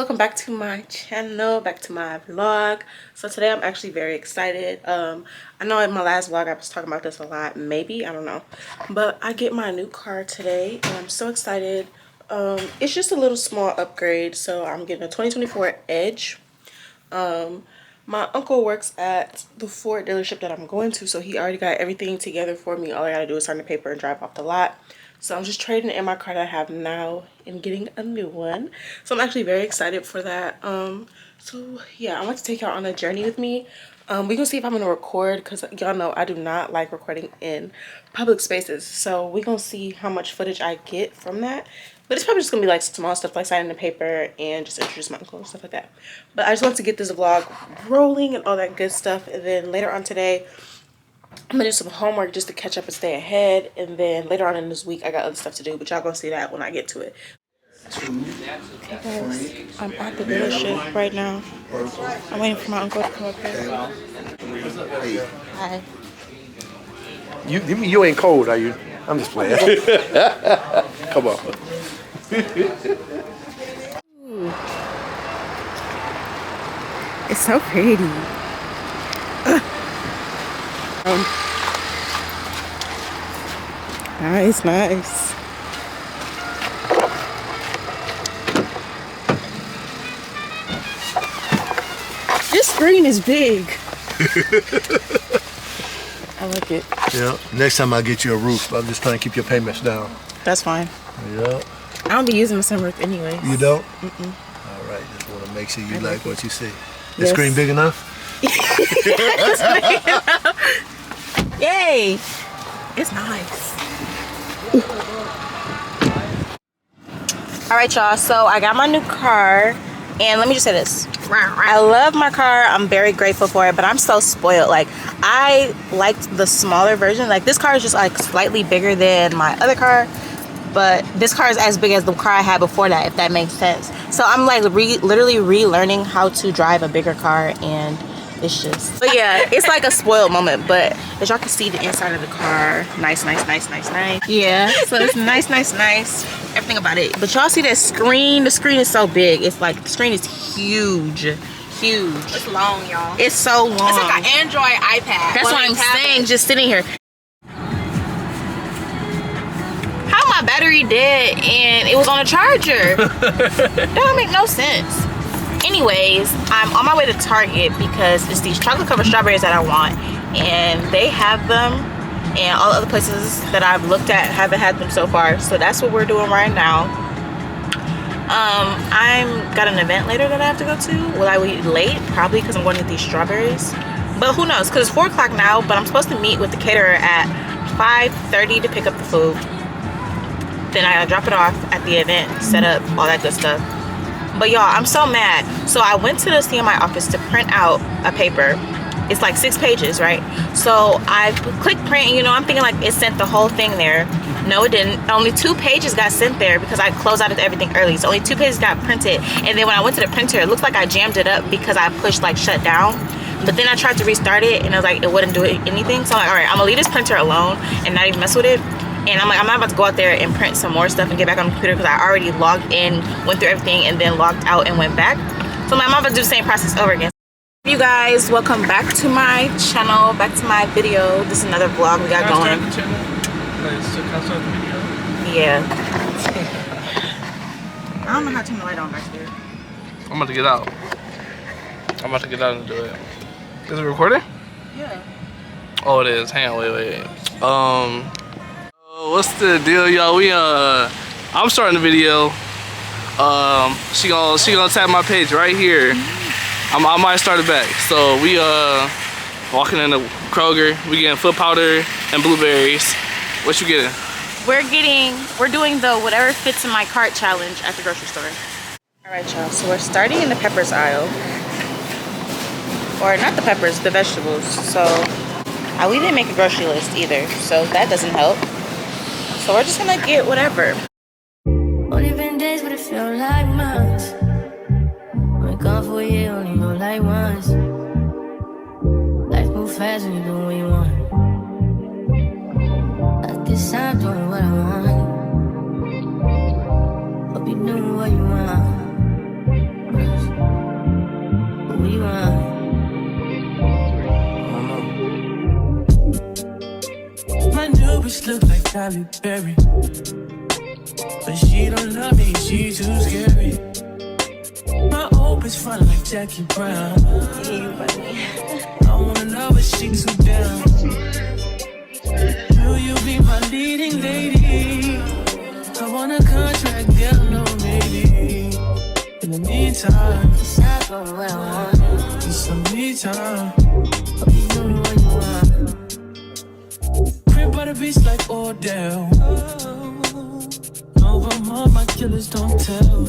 welcome back to my channel, back to my vlog. So today I'm actually very excited. I know in my last vlog I was talking about this a lot, maybe, I don't know, but I get my new car today and I'm so excited. It's just a little small upgrade. So I'm getting a 2024 Edge. My uncle works at the Ford dealership that I'm going to, so he already got everything together for me. All I gotta do is sign the paper and drive off the lot. So I'm just trading in my car that I have now and getting a new one. So I'm actually very excited for that. So yeah, I want to take y'all on a journey with me. We gonna see if I'm gonna record, because y'all know I do not like recording in public spaces. So we gonna see how much footage I get from that. But it's probably just gonna be like small stuff like signing the paper and just introduce my uncle and stuff like that. But I just want to get this vlog rolling and all that good stuff. And then later on today, I'm gonna do some homework just to catch up and stay ahead. And then later on in this week, I got other stuff to do, but y'all gonna see that when I get to it. Hey guys, I'm at the dealership right now. I'm waiting for my uncle to come up here. Hi. You ain't cold, are you? I'm just playing. Come on. Ooh. It's so pretty. Nice, nice. This screen is big. I like it. Yeah. Next time I get you a roof, I'm just trying to keep your payments down. That's fine. Yeah. I don't be using the sunroof anyways. You don't? Mm-mm. All right. Just want to make sure you like what you see. The Yes. screen big enough? Yay! It's nice. All right, y'all. So I got my new car, and let me just say this: I love my car. I'm very grateful for it, but I'm so spoiled. Like, I liked the smaller version. Like, this car is just like slightly bigger than my other car, but this car is as big as the car I had before that, if that makes sense. So I'm like literally relearning how to drive a bigger car, and it's just, but yeah, it's like a spoiled moment. But as y'all can see, the inside of the car, nice. Yeah, so it's nice. Everything about it. But y'all see that screen? The screen is so big. It's like, the screen is huge. It's long, y'all. It's so long. It's like an Android iPad. That's what I'm saying, just sitting here. How my battery dead and it was on a charger? That don't make no sense. Anyways, I'm on my way to Target because it's these chocolate covered strawberries that I want, and they have them, and all the other places that I've looked at haven't had them so far. So that's what we're doing right now. I'm got an event later that I have to go to. Will I be late? Probably, because I'm going to get these strawberries, but who knows, because it's 4 o'clock now. But I'm supposed to meet with the caterer at 5:30 to pick up the food. Then I gotta drop it off at the event, set up, all that good stuff. But y'all, I'm so mad. So I went to the CMI office to print out a paper. It's like 6 pages, right? So I clicked print, and I'm thinking like it sent the whole thing there. No, it didn't. Only 2 pages got sent there because I closed out of everything early. So only 2 pages got printed. And then when I went to the printer, it looks like I jammed it up because I pushed like shut down. But then I tried to restart it, and I was like, it wouldn't do anything. So I'm like, all right, I'm gonna leave this printer alone and not even mess with it. And I'm like, I'm not about to go out there and print some more stuff and get back on the computer, because I already logged in, went through everything, and then logged out and went back. So I'm about to do the same process over again. You guys, welcome back to my channel, back to my video. This is another vlog we got going. Yeah. I don't know how to turn the light on back there. I'm about to get out. And do it. Is it recording? Yeah. Oh, it is. Hang on, wait. What's the deal, y'all? I'm starting the video. She gonna tap my page right here. I might start it back. So we walking in the Kroger. We getting foot powder and blueberries. What you getting? We're doing the whatever fits in my cart challenge at the grocery store. All right, y'all. So we're starting in the peppers aisle, or not the peppers, the vegetables. So we didn't make a grocery list either, so that doesn't help. So we're just gonna get whatever. Only been days, but it felt like months. Been gone for a year, only know like once. Life moves fast when you do what you want. At this time, doing what I want. Hope you doing what you want. lips look like Halle Berry, but she don't love me, she too scary. My hope is front like Jackie Brown. I wanna love her, she too down. Will you be my leading lady? I want a contract, girl, no maybe. In the meantime, It's not going where I want it. it's some me time. Hope you do what you want. Crib by the beach like Odell. Over more, my killers don't tell.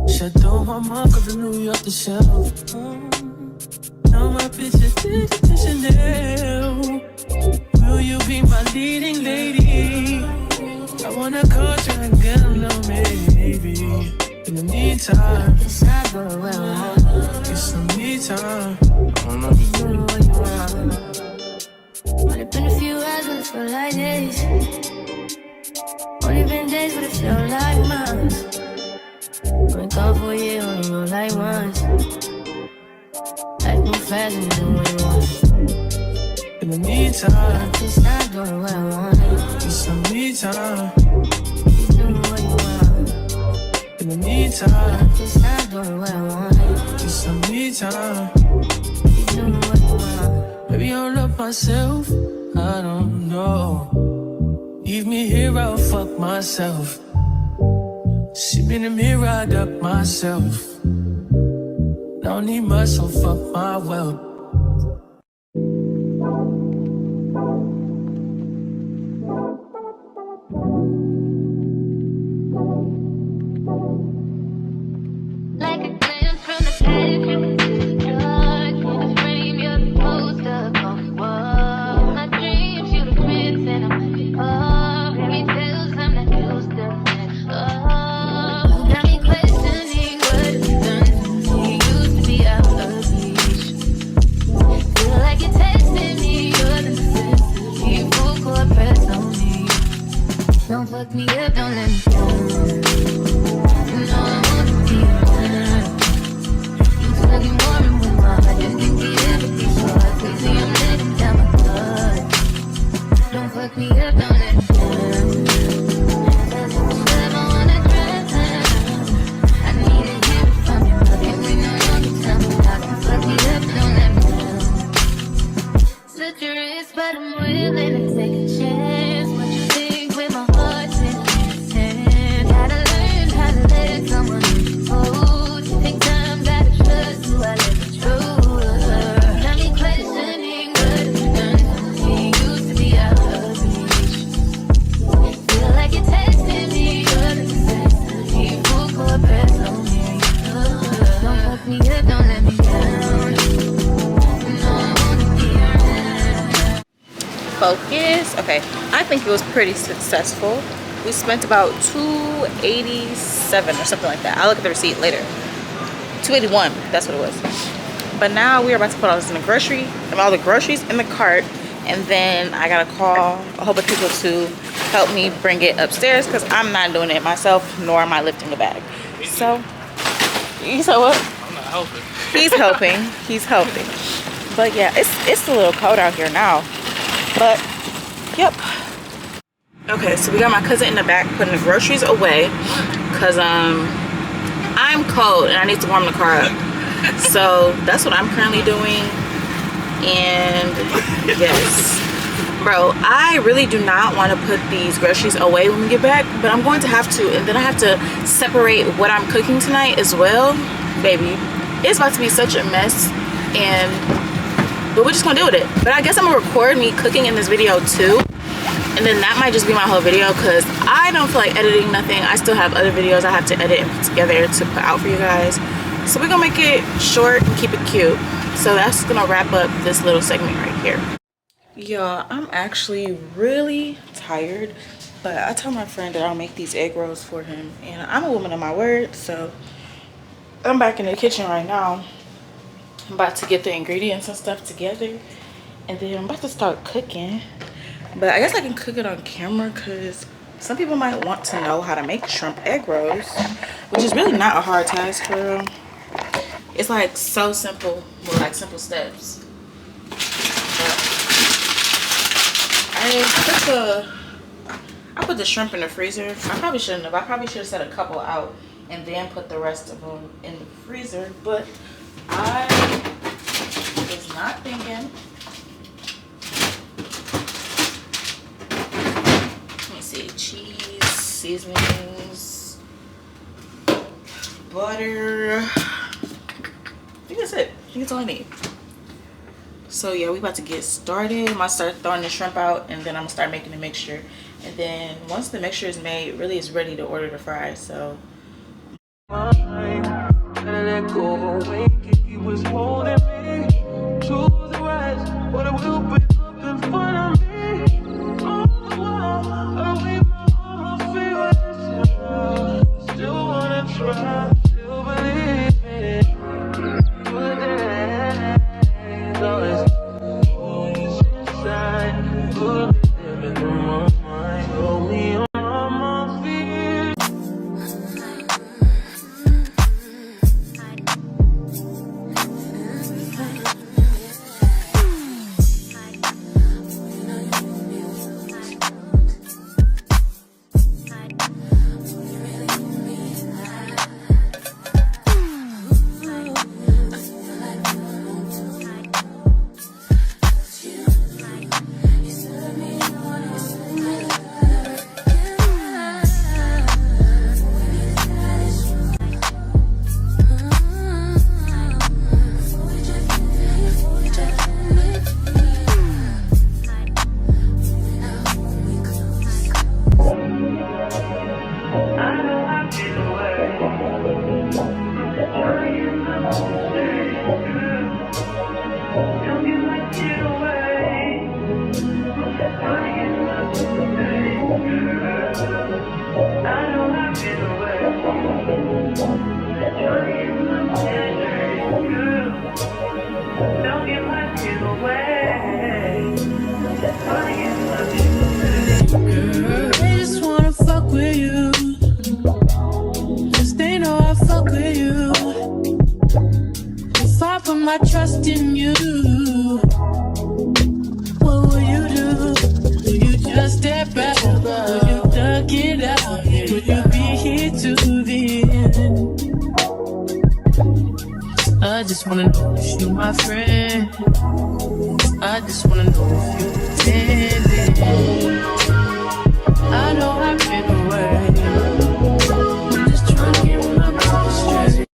Chateau, my mark of the New York the shelf. Now my picture did to Chanel. Will you be my leading lady? I want a contract, girl, no maybe. In the meantime, It's not going where I want it. it's some me time. Hope you do what you want. Only been a few hours, but it feel like days. Only been days, but it feel like months. Been gone for a year, only know like once. Life move fast and you do what you want. In the meantime, It's not going where I want it. it's some me time. You do what you want. In the meantime, It's not going where I want it. it's some me time. You do what you want. Maybe I'll love myself, I don't know. Leave me here, I'll fuck myself. See me in the mirror, I duck myself. Don't need much, so fuck my wealth. Like a glance from the past, dark in the frame, you're the poster on the wall. My dreams, you the prince, and I'm the pop. Fairy tales, I'm not used to it. Oh, got me questioning what it's done to me. Used to be out of reach. Feel like you're testing me, you're the necessity. Full court press on me. Don't fuck me up, don't let me down. No, I wanna be around. You talking more than with my heart. Just think it everything so hard. Crazy, I'm letting down my guard. Don't fuck me up, don't let me down. Cause if it's love, I wanna drown. I need to hear it from you. Can we no longer tell me how to fuck me up, don't let me down. Such a risk, but I'm willing to take a chance. What you think with my heart's in your hands? Gotta learn how to let someone hold. Take time, gotta trust who I let the truth. Got me questioning what it's done to me. Used to be out of reach. Feel like you're testing me, you're the necessity. Full court press on me. Don't fuck me up, don't let me down. No, I wanna be around. Focus. Okay, I think it was pretty successful. We spent about $287 or something like that. I'll look at the receipt later. 281, that's what it was. But now we are about to put all this in the grocery and all the groceries in the cart, and then I gotta call a whole bunch of people to help me bring it upstairs because I'm not doing it myself, nor am I lifting the bag. So you said what? I'm not helping. He's helping. He's helping. But yeah, it's a little cold out here now. But yep. Okay, so we got my cousin in the back putting the groceries away because I'm cold and I need to warm the car up. So that's what I'm currently doing. And yes, bro, I really do not want to put these groceries away when we get back, but I'm going to have to. And then I have to separate what I'm cooking tonight as well. Baby, it's about to be such a mess, but we're just gonna deal with it. But I guess I'm gonna record me cooking in this video too, and then that might just be my whole video because I don't feel like editing nothing. I still have other videos I have to edit and put together to put out for you guys. So we're gonna make it short and keep it cute. So that's gonna wrap up this little segment right here. Y'all, I'm actually really tired, but I told my friend that I'll make these egg rolls for him, and I'm a woman of my word, so I'm back in the kitchen right now. I'm about to get the ingredients and stuff together, and then I'm about to start cooking. But I guess I can cook it on camera because some people might want to know how to make shrimp egg rolls, which is really not a hard task, girl. It's like so simple, more like simple steps. But I I put the shrimp in the freezer. I probably shouldn't have. I probably should have set a couple out and then put the rest of them in the freezer. But I was not thinking. Let me see. Cheese, seasonings, butter. I think that's it. I think that's all I need. So yeah, we about to get started. I'm gonna start throwing the shrimp out, and then I'm gonna start making the mixture. And then once the mixture is made, really it's ready to order the fries. So They just wanna fuck with you. Cause they know I fuck with you. If I put my trust in you, what will you do? Will you just step back? Will you duck it out? Will you be here to the end? I just wanna know if you my friend. I just wanna know if you pretending. I know I've been away. I'm just trying to get my mind straight.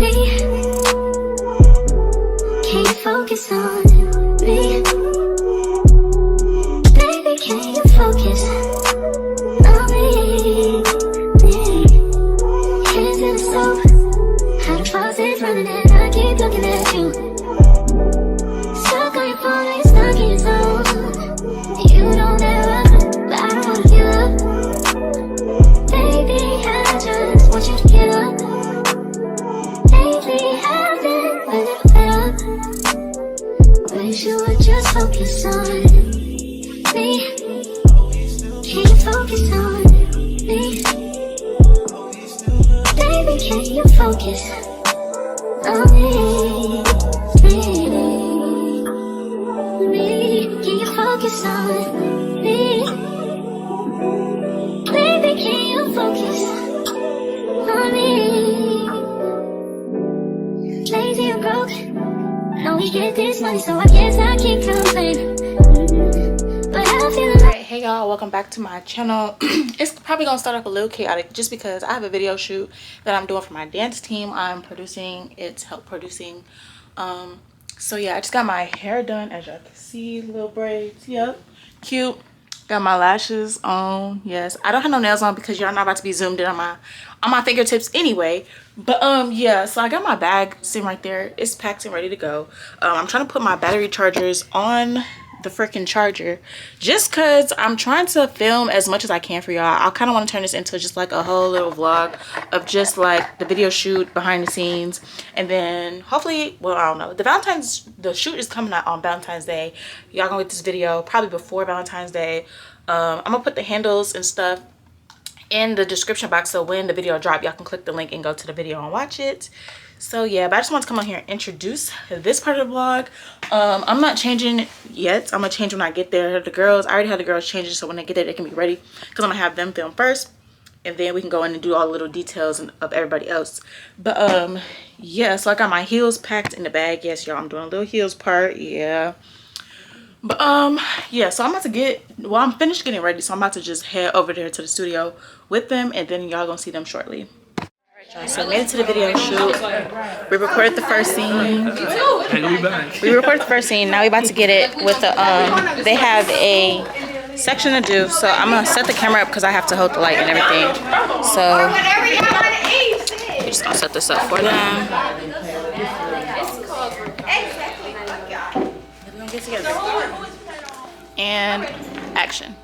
me? Can you focus on me? Baby, can you focus on me? Hands in the soap, how the faucet's running and I keep looking at you. Stuck on your phone and you're stuck in your zone. You don't ever, but I don't wanna give up. Baby, I just want you to get up. Lately I've been a little fed up. Wish you would just focus on me. Can you focus on me? Baby, can you focus on me? Can you focus on me? Baby, can you focus on me? Lazy and broke, know we get this money, so I guess I can't complain. But I feel like Hey y'all, welcome back to my channel. It's probably gonna start off a little chaotic just because I have a video shoot that I'm doing for my dance team. I'm producing, it's help producing. So yeah, I just got my hair done, as y'all can see, little braids, yep, cute. Got my lashes on, yes. I don't have no nails on because y'all not about to be zoomed in on my fingertips anyway. But yeah, so I got my bag sitting right there. It's packed and ready to go. I'm trying to put my battery chargers on the freaking charger just because I'm trying to film as much as I can for y'all. I kind of want to turn this into just like a whole little vlog of just like the video shoot behind the scenes, and then hopefully, well, I don't know, the shoot is coming out on Valentine's Day. Y'all gonna get this video probably before Valentine's Day. I'm gonna put the handles and stuff in the description box, so when the video drop, y'all can click the link and go to the video and watch it. So yeah, but I just want to come on here and introduce this part of the vlog. I'm not changing yet. I'm gonna change when I get there. The girls, I already had the girls change it, so when they get there they can be ready, because I'm gonna have them film first and then we can go in and do all the little details of everybody else. But yeah, so I got my heels packed in the bag. Yes y'all, I'm doing a little heels part, yeah. But yeah, so I'm about to I'm finished getting ready, so I'm about to just head over there to the studio with them, and then y'all gonna see them shortly. So we made it to the video shoot. We recorded the first scene. We recorded the first scene. Now we about to get it with the they have a section to do. So I'm gonna set the camera up because I have to hold the light and everything. So we're just gonna set this up for them. We're gonna get together. And action.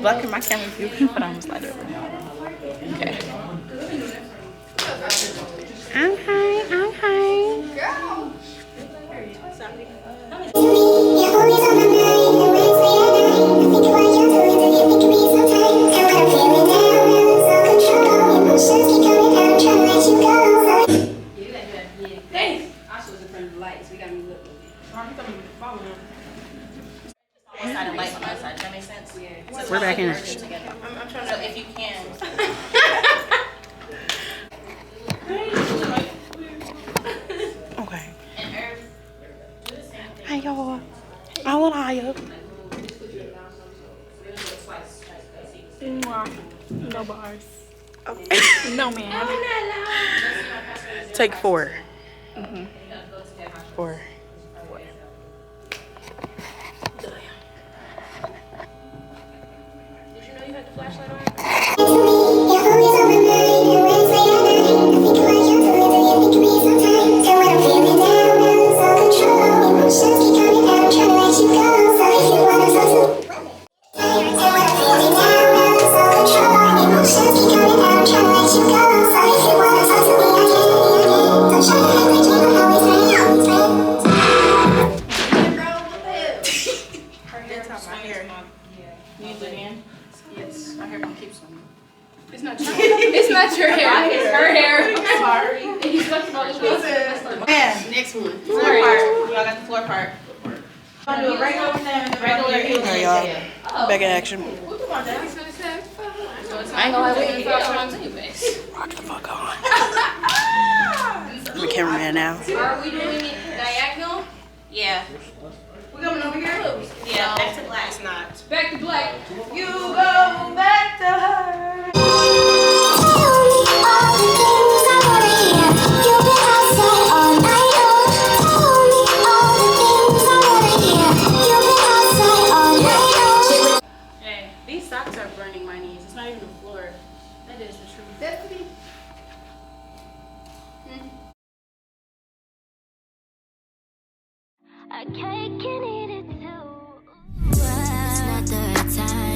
Blocking my camera view, but I'm gonna slide over. Okay. We're back in action. I'm trying to, if you can. Okay. Hey y'all. I will hire. No bars. Okay. No, man. Take 4. 4. Next one. Floor part. Y'all got the floor part. Wanna do a regular one then? Regular heels. Alright, y'all. Back in action. Who do want that? I ain't gonna lie with you. Rock the fuck on. I'm a cameraman now. Are we doing it diagonal? Yeah. We going over here? Yeah, back to glass knots. Back to black. You go back to her. Hey, these socks are burning my knees. It's not even the floor. That is the truth. Stephanie. I can't get it too. It's not the right time.